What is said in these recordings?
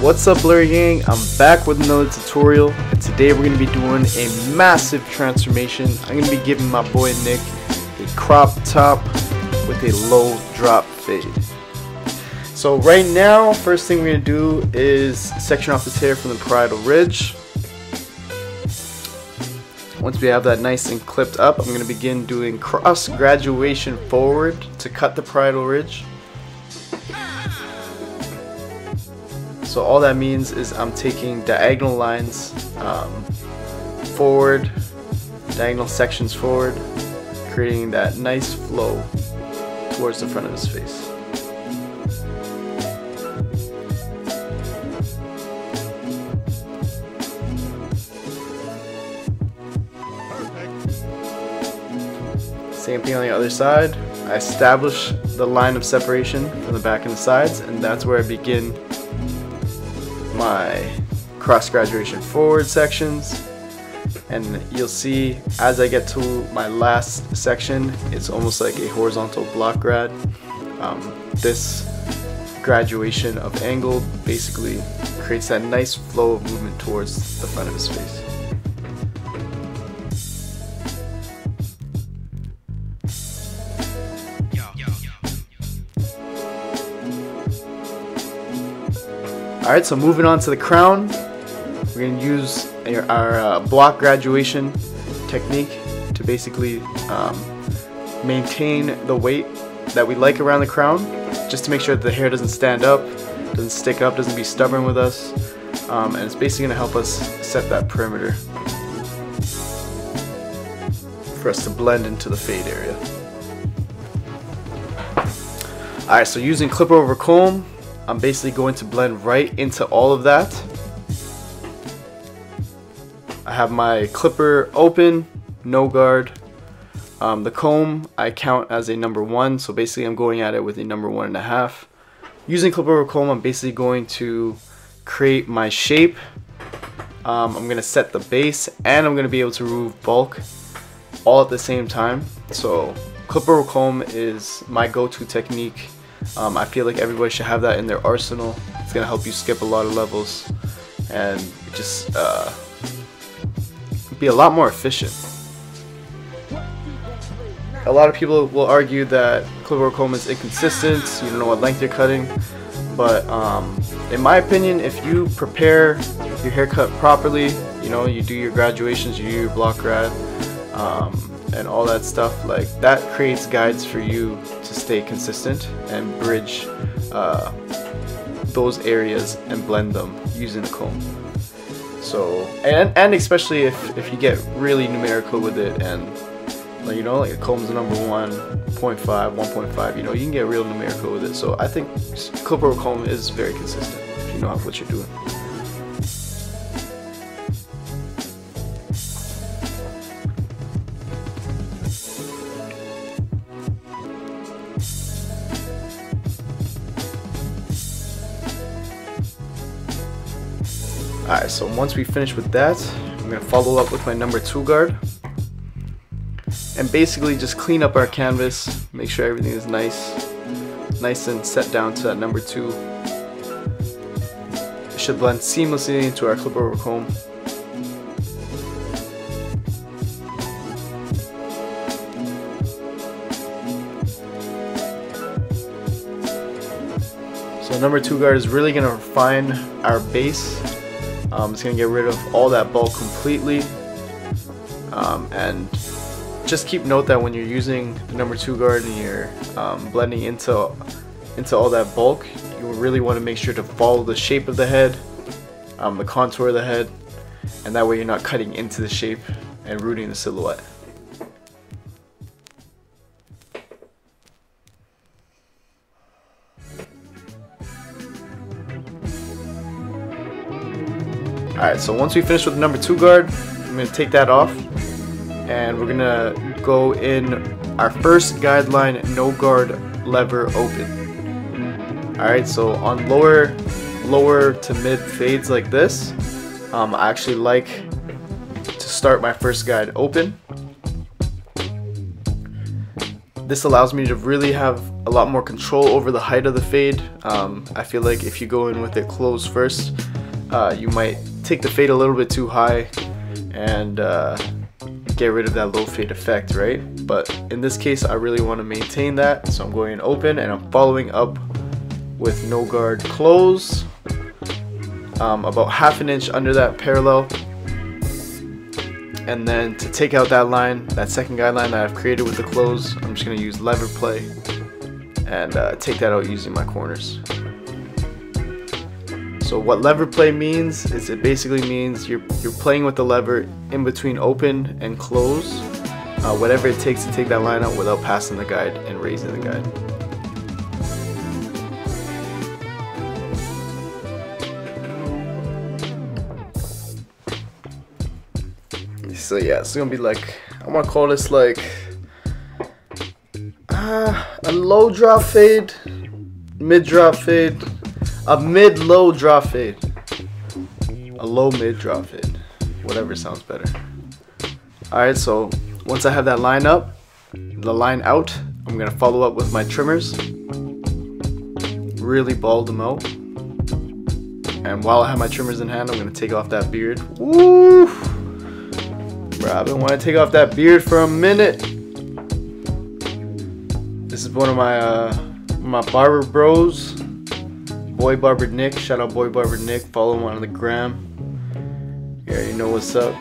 What's up, Blurry Gang? I'm back with another tutorial, and today we're going to be doing a massive transformation. I'm going to be giving my boy Nick a crop top with a low drop fade. So right now, first thing we're going to do is section off the hair from the parietal ridge. Once we have that nice and clipped up, I'm going to begin doing cross graduation forward to cut the parietal ridge. So all that means is I'm taking diagonal lines forward, diagonal sections forward, creating that nice flow towards the front of his face. Same thing on the other side. I establish the line of separation from the back and the sides, and that's where I begin my cross graduation forward sections. And you'll see as I get to my last section, it's almost like a horizontal block grad. This graduation of angle basically creates that nice flow of movement towards the front of his face. Alright, so moving on to the crown, we're going to use our block graduation technique to basically maintain the weight that we like around the crown, just to make sure that the hair doesn't stand up, doesn't stick up, doesn't be stubborn with us, and it's basically going to help us set that perimeter for us to blend into the fade area. Alright, so using clipper over comb, I'm basically going to blend right into all of that. I have my clipper open, no guard. The comb I count as a number 1, so basically I'm going at it with a number 1.5. Using clipper over comb, I'm basically going to create my shape. I'm going to set the base, and I'm going to be able to remove bulk all at the same time. So clipper over comb is my go-to technique. I feel like everybody should have that in their arsenal. It's going to help you skip a lot of levels and just be a lot more efficient. A lot of people will argue that clipper over comb is inconsistent, you don't know what length you're cutting, but in my opinion, if you prepare your haircut properly, you know, you do your graduations, you do your block grad, and all that stuff, like that creates guides for you to stay consistent and bridge those areas and blend them using the comb. So and especially if you get really numerical with it, and like, you know, like a comb's a number 1.5, 1.5, you know, you can get real numerical with it. So I think clipper over comb is very consistent if you know what you're doing. Alright, so once we finish with that, I'm going to follow up with my number 2 guard. And basically just clean up our canvas, make sure everything is nice and set down to that number 2. It should blend seamlessly into our clipper over comb. So number 2 guard is really going to refine our base. It's going to get rid of all that bulk completely, and just keep note that when you're using the number 2 guard and you're blending into all that bulk, you really want to make sure to follow the shape of the head, the contour of the head, and that way you're not cutting into the shape and ruining the silhouette. Alright, so once we finish with the number 2 guard, I'm going to take that off, and we're going to go in our first guideline no guard lever open. Alright, so on lower to mid fades like this, I actually like to start my first guide open. This allows me to really have a lot more control over the height of the fade. I feel like if you go in with it closed first, you might take the fade a little bit too high and get rid of that low fade effect, right? But in this case, I really want to maintain that, so I'm going in open and I'm following up with no guard close, about half an inch under that parallel. And then to take out that line, that second guideline that I've created with the close, I'm just going to use lever play and take that out using my corners. So what lever play means is it basically means you're playing with the lever in between open and close, whatever it takes to take that line out without passing the guide and raising the guide. So yeah, it's gonna be like, I want to call this like a low drop fade, mid drop fade, a mid low drop fade, a low mid drop fade, whatever sounds better. Alright, so once I have that line up, the line out, I'm gonna follow up with my trimmers, really bald them out. And while I have my trimmers in hand, I'm gonna take off that beard. Woo! Bro, I've been wanting to take off that beard for a minute. This is one of my barber bros, Boy Barber Nick. Shout out Boy Barber Nick. Follow him on the gram. Yeah, you know what's up.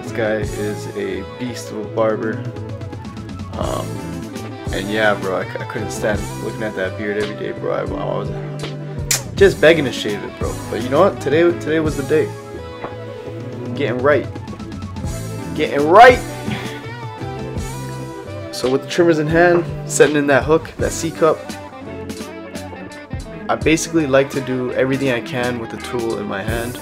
This guy is a beast of a barber. And yeah, bro, I couldn't stand looking at that beard every day, bro. I was just begging to shave it, bro. But you know what? Today was the day. Getting right. Getting right. So with the trimmers in hand, setting in that hook, that C cup, I basically like to do everything I can with the tool in my hand.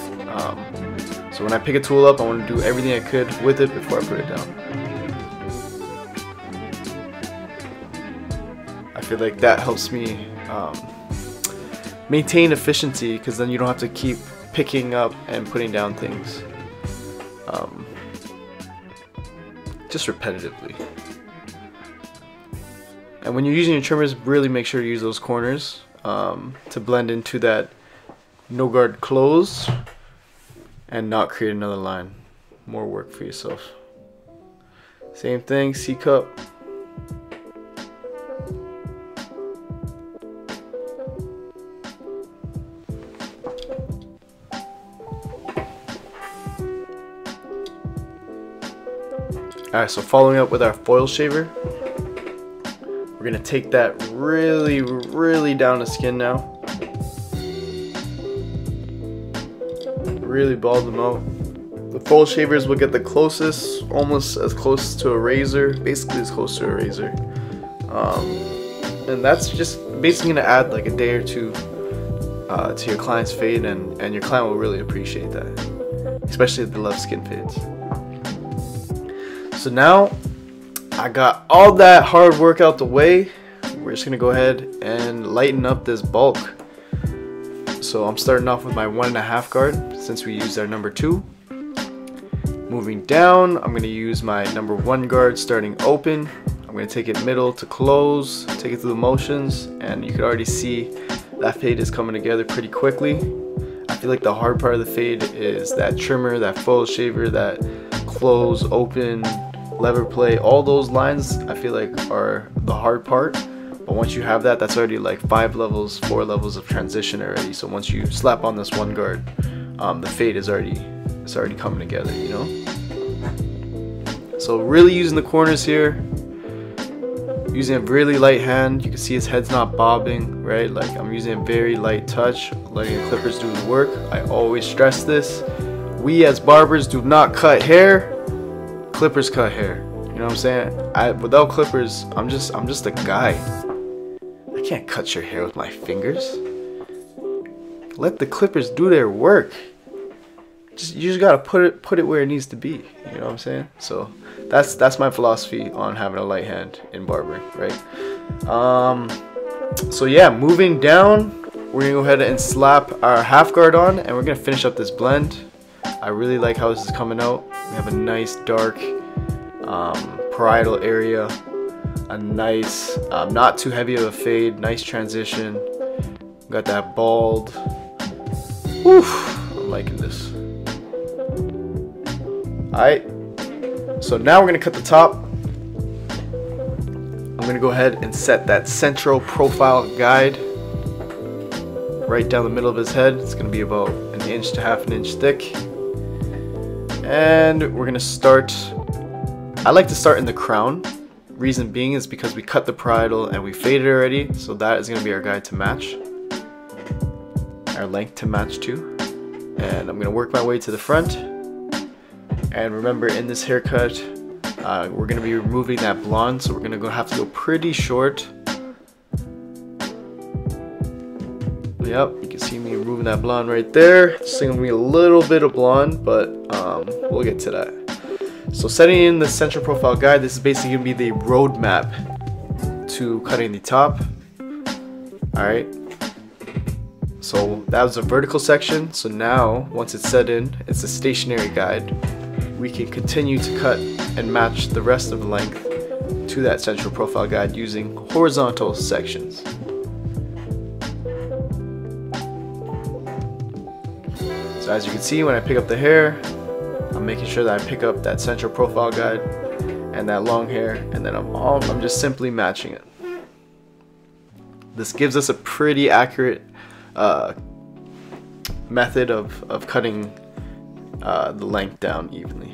So when I pick a tool up, I want to do everything I could with it before I put it down. I feel like that helps me maintain efficiency, because then you don't have to keep picking up and putting down things just repetitively. And when you're using your trimmers, really make sure to use those corners to blend into that no guard close and not create another line. More work for yourself. Same thing, C cup. Alright, so following up with our foil shaver, we're gonna take that really down the skin now. Really bald them out. The foil shavers will get the closest, almost as close to a razor, basically as close to a razor. And that's just basically gonna add like a day or two to your client's fade, and your client will really appreciate that, especially if they love skin fades. So now I got all that hard work out the way. We're just gonna go ahead and lighten up this bulk. So I'm starting off with my 1.5 guard, since we used our number 2. Moving down, I'm gonna use my number 1 guard starting open. I'm gonna take it middle to close, take it through the motions, and you can already see that fade is coming together pretty quickly. I feel like the hard part of the fade is that trimmer, that foil shaver, that close, open, lever play. All those lines I feel like are the hard part, but once you have that, that's already like 5 levels, 4 levels of transition already. So once you slap on this 1 guard, the fade is already coming together, you know. So really using the corners here, using a really light hand. You can see his head's not bobbing, right? Like I'm using a very light touch, letting the clippers do the work. I always stress this. We as barbers do not cut hair. Clippers cut hair. You know what I'm saying? Without clippers, I'm just a guy. I can't cut your hair with my fingers. Let the clippers do their work. You just gotta put it where it needs to be. You know what I'm saying? So that's my philosophy on having a light hand in barbering, right? So yeah, moving down, we're gonna go ahead and slap our half guard on, and we're gonna finish up this blend. I really like how this is coming out. We have a nice dark parietal area a nice, not too heavy of a fade, nice transition. Got that bald. Woof, I'm liking this. Alright, so now we're gonna cut the top. I'm gonna go ahead and set that central profile guide right down the middle of his head. It's gonna be about an inch to half an inch thick. And we're gonna start, I like to start in the crown. Reason being is because we cut the parietal and we faded already, so that is gonna be our guide to match. Our length to match too. And I'm gonna work my way to the front. And remember, in this haircut, we're gonna be removing that blonde, so we're gonna have to go pretty short. Yep, you can see me removing that blonde right there. It's gonna be a little bit of blonde, but we'll get to that. So setting in the central profile guide, this is basically gonna be the roadmap to cutting the top. Alright. So that was a vertical section. So now, once it's set in, it's a stationary guide. We can continue to cut and match the rest of the length to that central profile guide using horizontal sections. So as you can see, when I pick up the hair, I'm making sure that I pick up that central profile guide and that long hair, and then I'm just simply matching it. This gives us a pretty accurate method of cutting the length down evenly.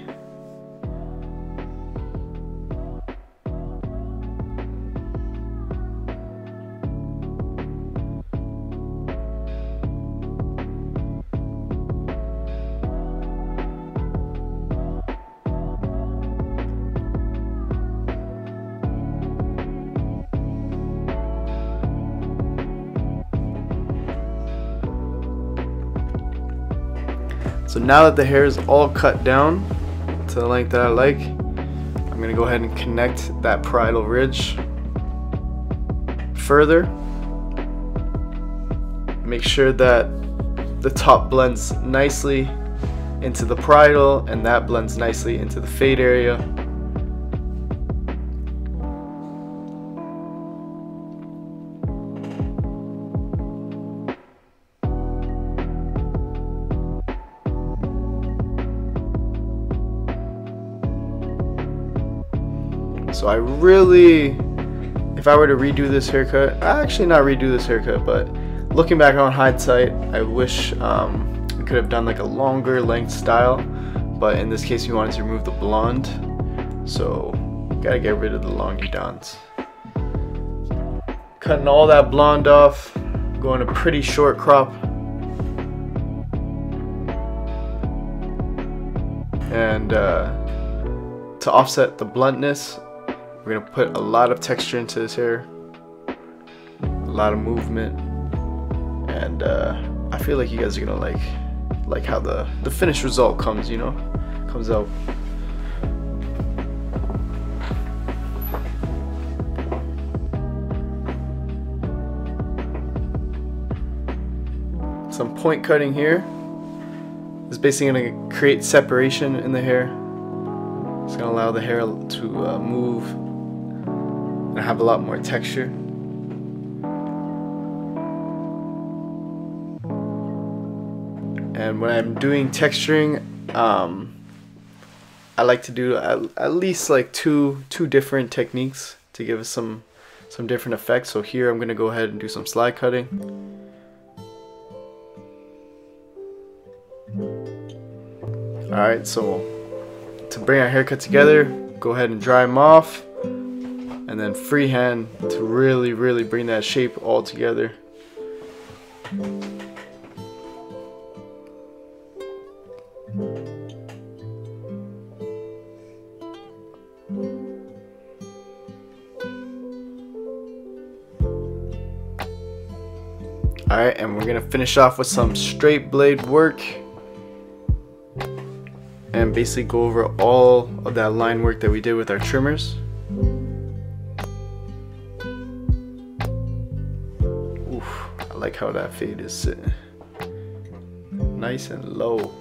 So now that the hair is all cut down to the length that I like, I'm going to go ahead and connect that parietal ridge further. Make sure that the top blends nicely into the parietal and that blends nicely into the fade area. So I really, if I were to redo this haircut, actually not redo this haircut, but looking back on hindsight, I wish we could have done like a longer length style, but in this case we wanted to remove the blonde, so gotta get rid of the longy dons. Cutting all that blonde off, going a pretty short crop, and to offset the bluntness, we're gonna put a lot of texture into this hair, a lot of movement, and I feel like you guys are gonna like how the finished result comes, you know, comes out. Some point cutting here is basically gonna create separation in the hair. It's gonna allow the hair to move and have a lot more texture. And when I'm doing texturing, I like to do at least like two different techniques to give us some different effects. So here I'm gonna go ahead and do some slide cutting. Alright, so to bring our haircut together, go ahead and dry them off, and then freehand to really bring that shape all together. Alright, and we're gonna finish off with some straight blade work and basically go over all of that line work that we did with our trimmers. Oof, I like how that fade is sitting nice and low.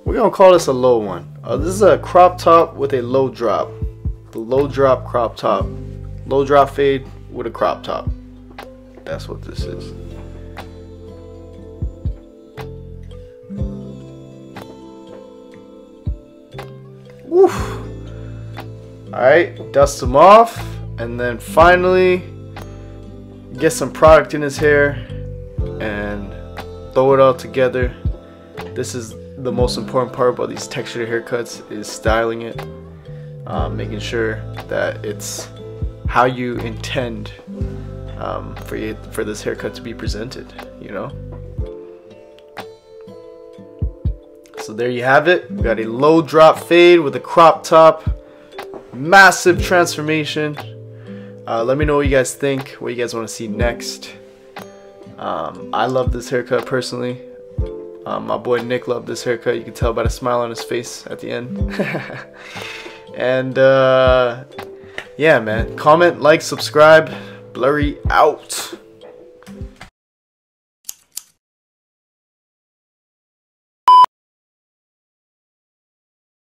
We're gonna call this a low one. This is a crop top with a low drop. the low drop crop top. Low drop fade with a crop top. That's what this is. Woof. Alright, dust them off, and then finally get some product in his hair and throw it all together. This is the most important part about these textured haircuts, is styling it, making sure that it's how you intend for this haircut to be presented, you know. So there you have it. We got a low drop fade with a crop top. Massive transformation. Let me know what you guys think, what you guys want to see next. I love this haircut personally. My boy Nick loved this haircut. You can tell by the smile on his face at the end. And yeah, man. Comment, like, subscribe. Blurry out.